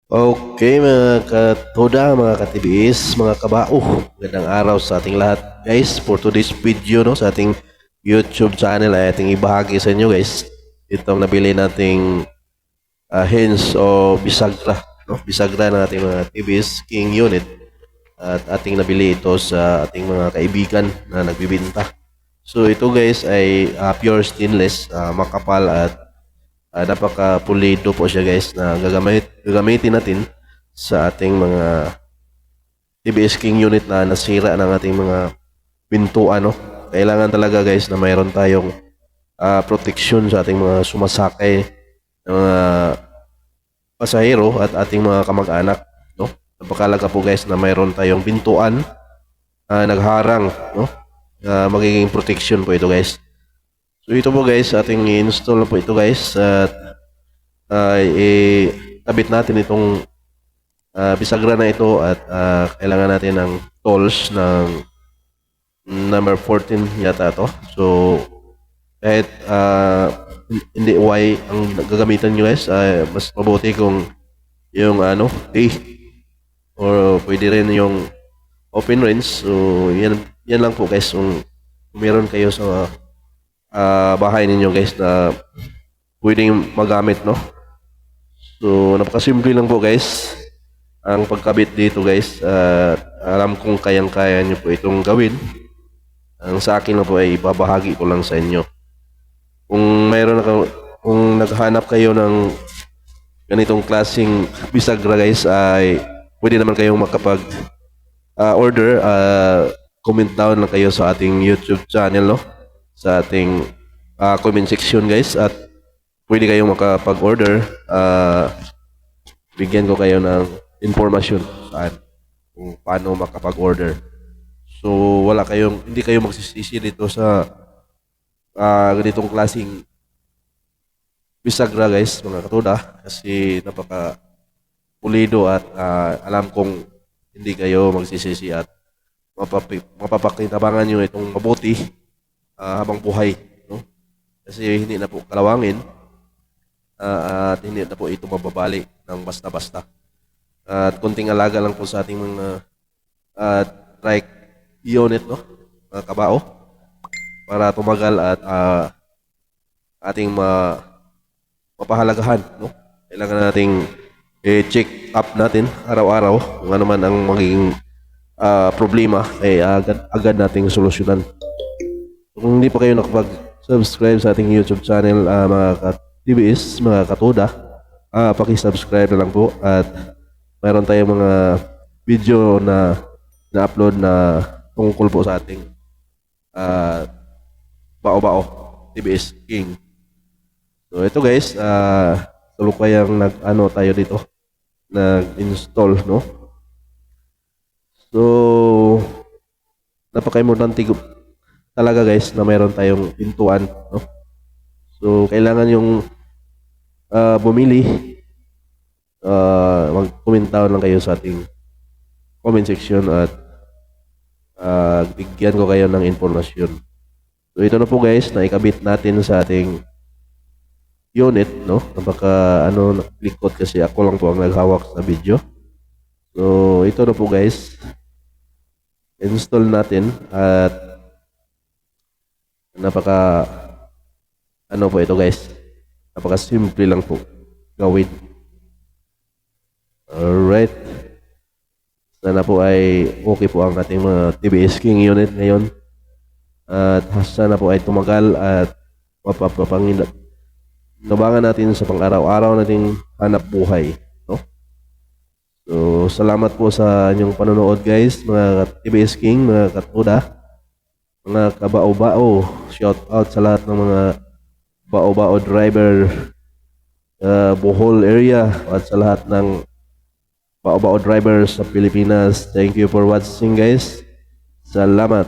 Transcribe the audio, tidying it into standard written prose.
Okay mga katoda, mga katibis, mga kabao. Magandang araw sa ating lahat guys. For today's video no, sa ating YouTube channel ay ating ibahagi sa inyo guys. Itong nabili nating hens o bisagra. No? Bisagra ng ating mga TBS King Unit. At ating nabili ito sa ating mga kaibigan na nagbibinta. So ito guys ay pure stainless, makapal at napaka-pulido po siya guys na gagamitin natin sa ating mga TBS King unit na nasira ng ating mga pintuan. No? Kailangan talaga guys na mayroon tayong protection sa ating mga sumasakay ng mga pasahero at ating mga kamag-anak. No? Napakalaga po guys na mayroon tayong pintuan nagharang, no? Magiging protection po ito guys. So ito po guys, ating i-install na po ito guys at i-tabit natin itong bisagra na ito at kailangan natin ng tools ng number 14 yata to. So kahit hindi Y ang gagamitan nyo guys, mas mabuti kung yung A or pwede rin yung open range. So yan lang po guys kung meron kayo sa bahay ninyo guys na pwedeng magamit, no? So napakasimple lang po guys ang pagkabit dito guys. Alam kong kayang-kaya nyo po itong gawin. Ang sa akin lang po ay ibabahagi ko lang sa inyo. Kung mayroon kung naghanap kayo ng ganitong klaseng bisagra guys, ay pwede naman kayong makapag order. Comment down lang kayo sa ating YouTube channel, no? Sa ating comment section guys, at pwede kayong makapag-order. Bigyan ko kayo ng informasyon kung paano makapag-order. So hindi kayo magsisisi dito sa ganitong klaseng bisagra guys mga katoda, kasi napaka pulido at alam kong hindi kayo magsisisi at mapapakinabangan nyo itong mabuti habang buhay, no? Kasi hindi na po kalawangin at hindi na po ito mababali ng basta-basta. At kunting alaga lang po sa ating mga trike unit, no? Mga kabao, para tumagal at ating mapahalagahan, no? Kailangan nating i-check up natin araw-araw kung ano man ang magiging problema ay agad nating solusyonan. Kung hindi pa kayo nakapag-subscribe sa ating YouTube channel, mga TBS, mga katoda, paki-subscribe na lang po at mayroon tayong mga video na-upload na tungkol po sa ating bao-bao TBS King. So ito guys, tulukayang tayo dito, nag-install, no? So napaka-importante talaga guys na mayroon tayong pintuan, no? So kailangan yung bumili, mag-comment down lang kayo sa ating comment section at bigyan ko kayo ng informasyon. So ito na po guys, na ikabit natin sa ating unit, no? Napaka likot kasi ako lang po ang naghawak sa video. So ito na po guys, install natin at napaka po ito guys, napaka simple lang po gawin. Alright, sana po ay okay po ang ating mga TBS King unit ngayon at sana po ay tumagal at nabangan natin sa pang-araw-araw nating hanap buhay, no? So salamat po sa inyong panonood guys, mga TBS King, mga katoda, mga kabao-bao. Shout out sa lahat ng mga bao-bao driver Bohol area at sa lahat ng bao-bao drivers sa Pilipinas. Thank you for watching guys. Salamat.